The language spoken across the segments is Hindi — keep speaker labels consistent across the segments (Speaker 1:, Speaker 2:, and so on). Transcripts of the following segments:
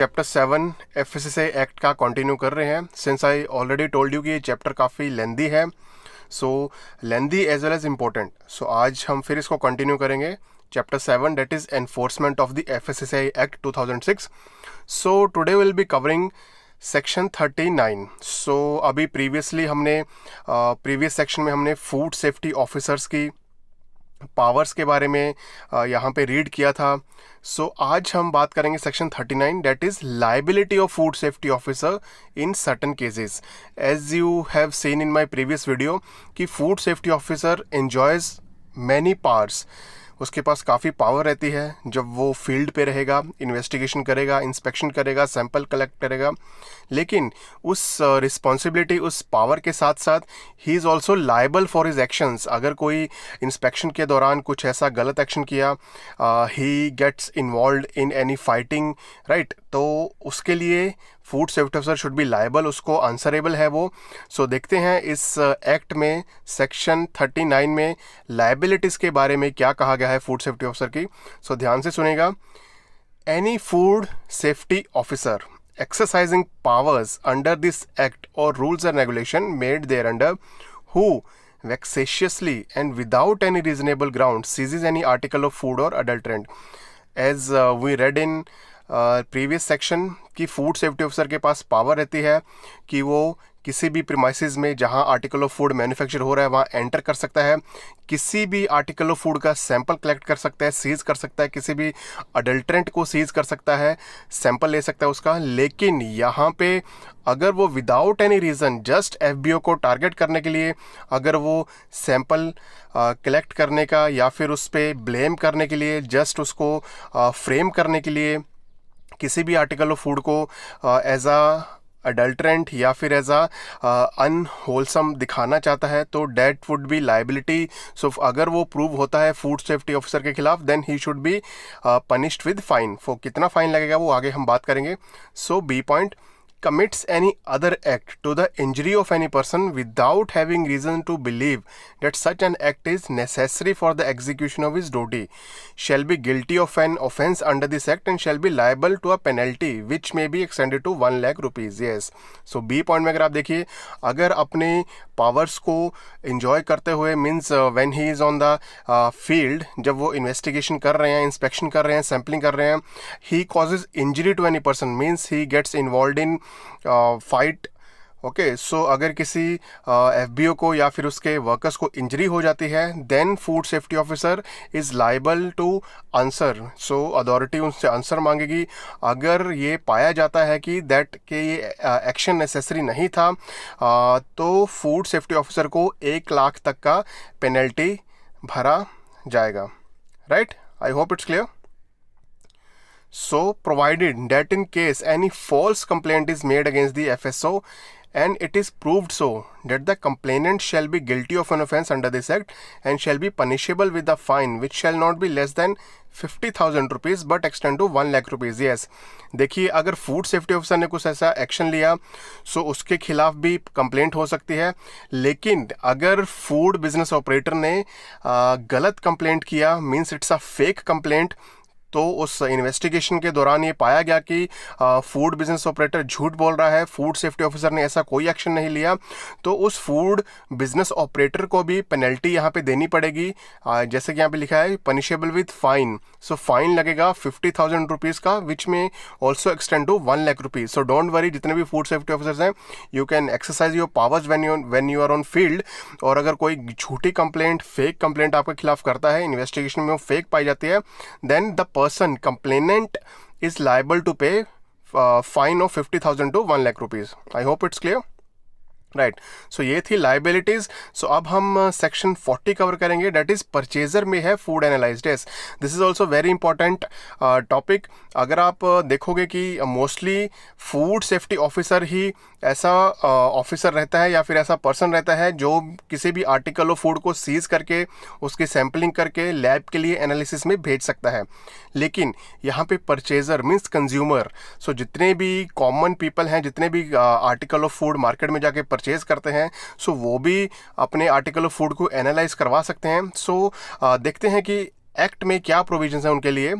Speaker 1: चैप्टर 7 एफएसएसआई एक्ट का कंटिन्यू कर रहे हैं। Since I already told you कि ये चैप्टर काफ़ी लेंदी है, सो लेंदी एज वेल एज इम्पोर्टेंट। सो आज हम फिर इसको कंटिन्यू करेंगे। Chapter 7 that is enforcement of the FSSI act 2006। So today will be covering section 39। सो अभी प्रीवियसली हमने प्रीवियस सेक्शन में हमने फूड सेफ्टी ऑफिसर्स की पावर्स के बारे में यहाँ पे रीड किया था। सो आज हम बात करेंगे section 39 that is liability of food safety officer in certain cases. As you have seen in my previous video कि food safety officer enjoys many powers, उसके पास काफ़ी पावर रहती है जब वो फील्ड पे रहेगा, इन्वेस्टिगेशन करेगा, इंस्पेक्शन करेगा, सैंपल कलेक्ट करेगा। लेकिन उस रिस्पॉन्सिबिलिटी, उस पावर के साथ साथ he is also liable for his actions. अगर कोई इंस्पेक्शन के दौरान कुछ ऐसा गलत एक्शन किया, he gets involve in any fighting, right, तो उसके लिए food safety officer should be liable, उसको आंसरेबल है वो। सो देखते हैं इस एक्ट में सेक्शन 39 में लाइबिलिटीज़ के बारे में क्या कहा गया है फूड सेफ्टी ऑफिसर की। सो ध्यान से सुनेगा। Any food safety officer exercising powers under this act or rules and regulation made thereunder who vexatiously and without any reasonable ground seizes any article of food or adulterant, as we read in previous section कि फूड सेफ्टी ऑफिसर के पास पावर रहती है कि वो किसी भी प्रीमाइसेस में जहां आर्टिकल ऑफ फूड मैन्युफैक्चर हो रहा है वहां एंटर कर सकता है, किसी भी आर्टिकल ऑफ फूड का सैंपल कलेक्ट कर सकता है, सीज कर सकता है, किसी भी अडल्ट्रेंट को सीज कर सकता है, सैंपल ले सकता है उसका। लेकिन यहाँ पे अगर वो without any reason just FBO को टारगेट करने के लिए अगर वो सैंपल कलेक्ट करने का या फिर उस पर ब्लेम करने के लिए, जस्ट उसको फ्रेम करने के लिए किसी भी आर्टिकल ऑफ फूड को एज अ अडल्ट्रेंट या फिर एज अ अनहोलसम दिखाना चाहता है तो डेट वुड बी लाइबिलिटी। सो अगर वो प्रूव होता है फूड सेफ्टी ऑफिसर के खिलाफ then he should be punished with fine. कितना फाइन लगेगा वो आगे हम बात करेंगे। So B point, commits any other act to the injury of any person without having reason to believe that such an act is necessary for the execution of his duty shall be guilty of an offence under this act and shall be liable to a penalty which may be extended to 1 lakh rupees। yes, so B point में अगर आप देखिए, अगर अपने पावर्स को enjoy करते हुए means when he is on the field, जब वो इन्वेस्टिगेशन कर रहे हैं, इंस्पेक्शन कर रहे हैं, सैम्पलिंग कर रहे हैं, he causes injury to any person means he gets involved in fight. Okay, so अगर किसी एफबीओ को या फिर उसके वर्कर्स को इंजरी हो जाती है then food safety officer is liable to answer. So authority उनसे आंसर मांगेगी अगर ये पाया जाता है कि दैट के ये एक्शन नेसेसरी नहीं था, तो फूड सेफ्टी ऑफिसर को 1 लाख तक का पेनल्टी भरा जाएगा। Right, I hope it's clear. So provided that in case any false complaint is made against the FSO and it is proved so that the complainant shall be guilty of an offence under this act and shall be punishable with a fine which shall not be less than 50,000 rupees but extend to 1 lakh rupees। yes, देखिए अगर फूड सेफ्टी ऑफिसर ने कुछ ऐसा एक्शन लिया सो उसके खिलाफ भी कंप्लेंट हो सकती है। लेकिन अगर फूड बिजनेस ऑपरेटर ने गलत कंप्लेंट किया means it's a fake complaint, तो उस इन्वेस्टिगेशन के दौरान ये पाया गया कि फूड बिजनेस ऑपरेटर झूठ बोल रहा है, फूड सेफ्टी ऑफिसर ने ऐसा कोई एक्शन नहीं लिया, तो उस फूड बिजनेस ऑपरेटर को भी पेनल्टी यहाँ पे देनी पड़ेगी। जैसे कि यहाँ पे लिखा है punishable with fine. So fine लगेगा 50,000 रुपीज़ का विच में also extend to 1 lakh rupees. So don't worry, जितने भी फूड सेफ्टी ऑफिसर्स हैं you can exercise your powers when you are on field. और अगर कोई झूठी कंप्लेंट, फेक कंप्लेंट आपके खिलाफ करता है, इन्वेस्टिगेशन में वो फेक पाई जाती है, then the person complainant is liable to pay fine of 50,000 to 1 lakh rupees। I hope it's clear। Right, so ये थी लाइबिलिटीज। सो अब हम सेक्शन 40 कवर करेंगे दैट इज परचेजर में है food analysed. Yes, this is also very important topic. अगर आप देखोगे कि मोस्टली फूड सेफ्टी ऑफिसर ही ऐसा ऑफिसर रहता है या फिर ऐसा पर्सन रहता है जो किसी भी आर्टिकल ऑफ फूड को सीज करके उसकी सैम्पलिंग करके लैब के लिए एनालिसिस में भेज सकता है। लेकिन यहाँ पे परचेजर मीन्स कंज्यूमर, सो जितने भी कॉमन पीपल हैं, जितने भी आर्टिकल ऑफ फूड मार्केट में जाके परचेज करते हैं, सो वो भी अपने आर्टिकल ऑफ फूड को एनालाइज करवा सकते हैं। सो देखते हैं कि एक्ट में क्या प्रोविजंस हैं उनके लिए।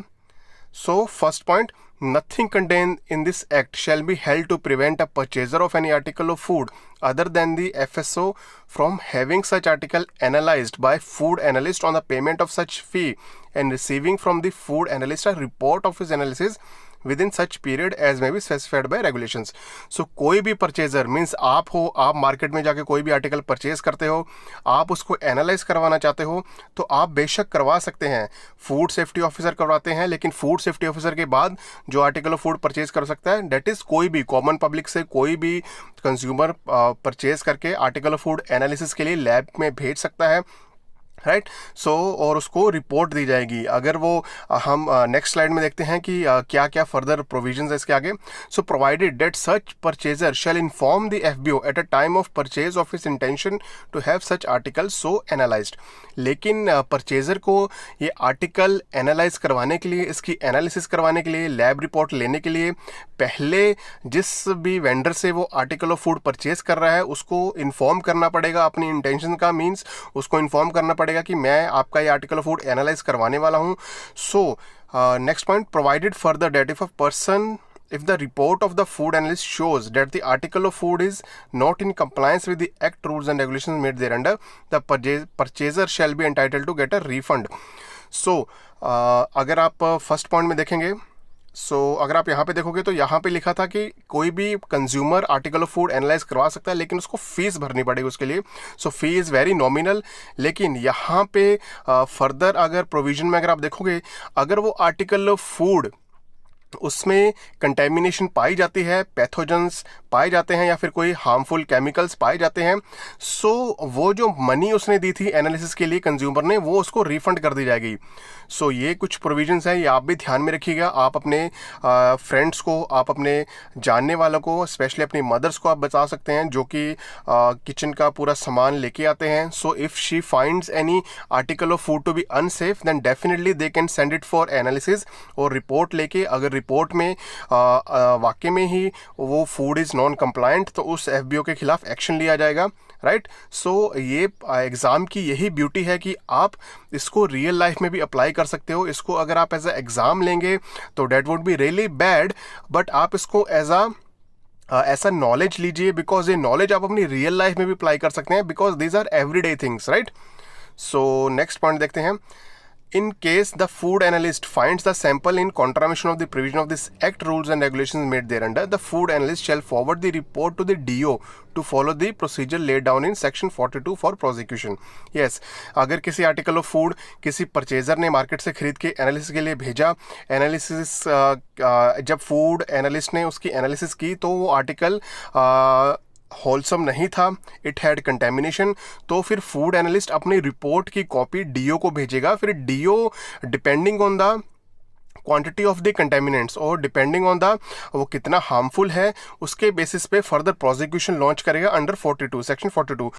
Speaker 1: So first point, Nothing contained in this act shall be held to prevent a purchaser of any article of food other than the FSO from having such article analyzed by food analyst on the payment of such fee and receiving from the food analyst a report of his analysis with in such period as may be specified by regulations. So कोई भी परचेजर मीन्स आप हो, आप मार्केट में जाके कोई भी आर्टिकल परचेज करते हो, आप उसको एनालाइज करवाना चाहते हो तो आप बेशक करवा सकते हैं, फूड सेफ्टी ऑफिसर करवाते हैं, लेकिन फूड सेफ्टी ऑफिसर के बाद जो आर्टिकल ऑफ फूड परचेज कर सकता है डेट इज़ कोई भी कॉमन पब्लिक से कोई भी कंज्यूमर परचेज करके आर्टिकल ऑफ फूड एनालिसिस के लिए लैब में भेज सकता है, राइट। सो और उसको रिपोर्ट दी जाएगी। अगर वो हम नेक्स्ट स्लाइड में देखते हैं कि क्या क्या फर्दर प्रोविजंस है इसके आगे। So provided that such purchaser shall inform the FBO at a time of purchase of his intention to have such article so analysed. लेकिन परचेजर को ये आर्टिकल एनालाइज करवाने के लिए, इसकी एनालिसिस करवाने के लिए, लैब रिपोर्ट लेने के लिए पहले जिस भी वेंडर से वो आर्टिकल ऑफ फूड परचेज कर रहा है उसको इन्फॉर्म करना पड़ेगा अपनी इंटेंशन का, मीन्स उसको इन्फॉर्म करना पड़ेगा कि मैं आपका ये आर्टिकल ऑफ फूड एनालाइज करवाने वाला हूँ। सो next point, provided further that if a person if the report of the food analyst shows that the article of food is not in compliance with the act rules and regulations made thereunder, the purchaser shall be entitled to get a refund. So अगर आप फर्स्ट पॉइंट में देखेंगे, अगर आप यहाँ पे देखोगे तो यहाँ पे लिखा था कि कोई भी consumer article of food analyse करवा सकता है लेकिन उसको फीस भरनी पड़ेगी उसके लिए। सो फी इज़ वेरी नॉमिनल। लेकिन यहाँ पे फर्दर अगर प्रोविजन में अगर आप देखोगे, अगर वो आर्टिकल ऑफ फूड उसमें कंटेमिनेशन पाई जाती है, पैथोजेंस पाए जाते हैं या फिर कोई हार्मफुल केमिकल्स पाए जाते हैं, सो वो जो मनी उसने दी थी एनालिसिस के लिए कंज्यूमर ने, वो उसको रिफंड कर दी जाएगी। सो ये कुछ प्रोविजंस हैं, ये आप भी ध्यान में रखिएगा। आप अपने फ्रेंड्स को, आप अपने जानने वालों को, स्पेशली अपनी मदर्स को आप बता सकते हैं जो कि किचन का पूरा सामान लेके आते हैं। So if she finds any article of food to be unsafe then definitely they can send it for analysis और रिपोर्ट लेके, अगर रिपोर्ट में वाकई में ही वो फूड इज़ नॉन कंप्लायंट तो उस एफबीओ के खिलाफ एक्शन लिया जाएगा, राइट। सो ये एग्ज़ाम की यही ब्यूटी है कि आप इसको रियल लाइफ में भी अप्लाई कर सकते हो। इसको अगर आप एज अ एग्ज़ाम लेंगे तो that would be really bad, but आप इसको एज ऐसा नॉलेज लीजिए बिकॉज ये नॉलेज आप अपनी रियल लाइफ में भी अप्लाई कर सकते हैं because these are everyday things, right. So next point देखते हैं। In case the food analyst finds the sample in contravention of the provision of this act rules and regulations made thereunder, the food analyst shall forward the report to the DO to follow the procedure laid down in section 42 for prosecution. Yes, अगर किसी आर्टिकल ऑफ फूड किसी परचेजर ने मार्केट से खरीद के एनालिसिस के लिए भेजा, एनालिसिस जब फूड एनालिस्ट ने उसकी एनालिसिस की तो वो आर्टिकल होलसम नहीं था, इट हैड कंटेमिनेशन, तो फिर फूड एनालिस्ट अपनी रिपोर्ट की कॉपी डीओ को भेजेगा। फिर DO depending on the quantity of the contaminants और डिपेंडिंग ऑन द वो कितना हार्मफुल है उसके बेसिस पे फर्दर प्रोसिक्यूशन लॉन्च करेगा अंडर 42 सेक्शन 42।